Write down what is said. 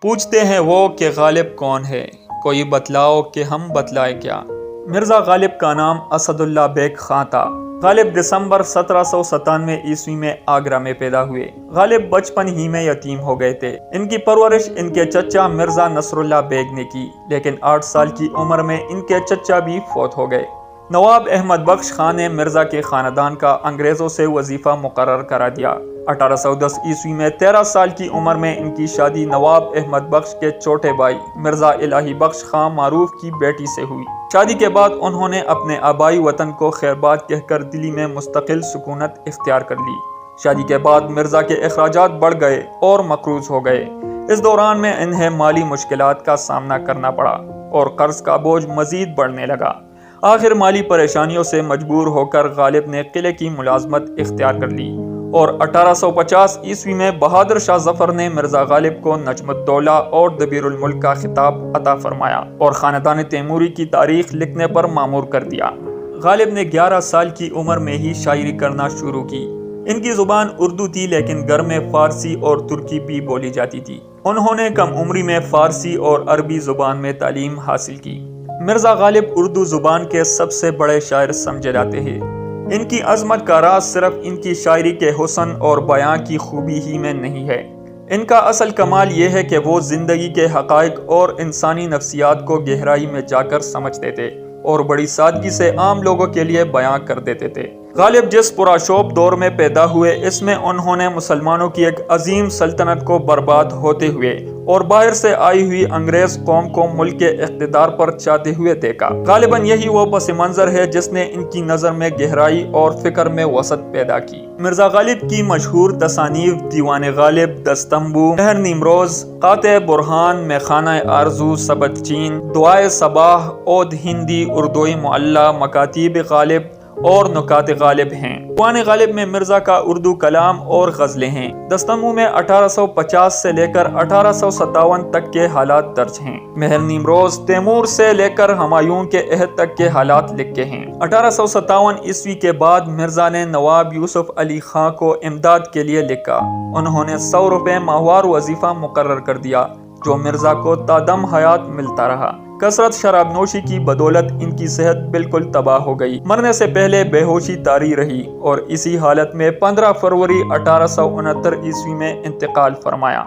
پوچھتے ہیں وہ کہ غالب کون ہے، کوئی بتلاؤ کہ ہم بتلائے کیا۔ مرزا غالب کا نام اسد اللہ بیگ خاں تھا۔ غالب دسمبر 1797 میں آگرہ میں پیدا ہوئے۔ غالب بچپن ہی میں یتیم ہو گئے تھے۔ ان کی پرورش ان کے چچا مرزا نصر اللہ بیگ نے کی، لیکن 8 سال کی عمر میں ان کے چچا بھی فوت ہو گئے۔ نواب احمد بخش خان نے مرزا کے خاندان کا انگریزوں سے وظیفہ مقرر کرا دیا۔ 1810 میں 13 سال کی عمر میں ان کی شادی نواب احمد بخش کے چھوٹے بھائی مرزا الہی بخش خان معروف کی بیٹی سے ہوئی۔ شادی کے بعد انہوں نے اپنے آبائی وطن کو خیرباد کہہ کر دلی میں مستقل سکونت اختیار کر لی۔ شادی کے بعد مرزا کے اخراجات بڑھ گئے اور مقروض ہو گئے۔ اس دوران میں انہیں مالی مشکلات کا سامنا کرنا پڑا اور قرض کا بوجھ مزید بڑھنے لگا۔ آخر مالی پریشانیوں سے مجبور ہو کر غالب نے قلعے کی ملازمت اختیار کر لی اور 1850 میں بہادر شاہ ظفر نے مرزا غالب کو نجم الدولہ اور دبیر الملک کا خطاب عطا فرمایا اور خاندان تیموری کی تاریخ لکھنے پر مامور کر دیا۔ غالب نے 11 سال کی عمر میں ہی شاعری کرنا شروع کی۔ ان کی زبان اردو تھی، لیکن گھر میں فارسی اور ترکی بھی بولی جاتی تھی۔ انہوں نے کم عمری میں فارسی اور عربی زبان میں تعلیم حاصل کی۔ مرزا غالب اردو زبان کے سب سے بڑے شاعر سمجھے جاتے ہیں۔ ان کی عظمت کا راز صرف ان کی شاعری کے حسن اور بیاں کی خوبی ہی میں نہیں ہے۔ ان کا اصل کمال یہ ہے کہ وہ زندگی کے حقائق اور انسانی نفسیات کو گہرائی میں جا کر سمجھتے تھے اور بڑی سادگی سے عام لوگوں کے لیے بیان کر دیتے تھے۔ غالب جس پرآشوب دور میں پیدا ہوئے، اس میں انہوں نے مسلمانوں کی ایک عظیم سلطنت کو برباد ہوتے ہوئے اور باہر سے آئی ہوئی انگریز قوم کو ملک کے اقتدار پر چاہتے ہوئے دیکھا۔ غالباً یہی وہ پس منظر ہے جس نے ان کی نظر میں گہرائی اور فکر میں وسعت پیدا کی۔ مرزا غالب کی مشہور تصانیف دیوان غالب، دستمبو، مہر نیمروز، قاطع برہان، میخانہ آرزو، سبت چین، دعائے صباح، عود ہندی، اردوئی معلی، مکاتیب غالب اور نکات غالب ہیں۔ دیوان غالب میں مرزا کا اردو کلام اور غزلیں ہیں۔ دستمبو میں 1850 سے لے کر 1857 تک کے حالات درج ہیں۔ مہر نیمروز تیمور سے لے کر ہمایوں کے عہد تک کے حالات لکھے ہیں۔ 1857 کے بعد مرزا نے نواب یوسف علی خان کو امداد کے لیے لکھا۔ انہوں نے 100 روپے ماہوار وظیفہ مقرر کر دیا، جو مرزا کو تادم حیات ملتا رہا۔ کثرت شراب نوشی کی بدولت ان کی صحت بالکل تباہ ہو گئی۔ مرنے سے پہلے بے ہوشی طاری رہی اور اسی حالت میں 15 فروری 1869 میں انتقال فرمایا۔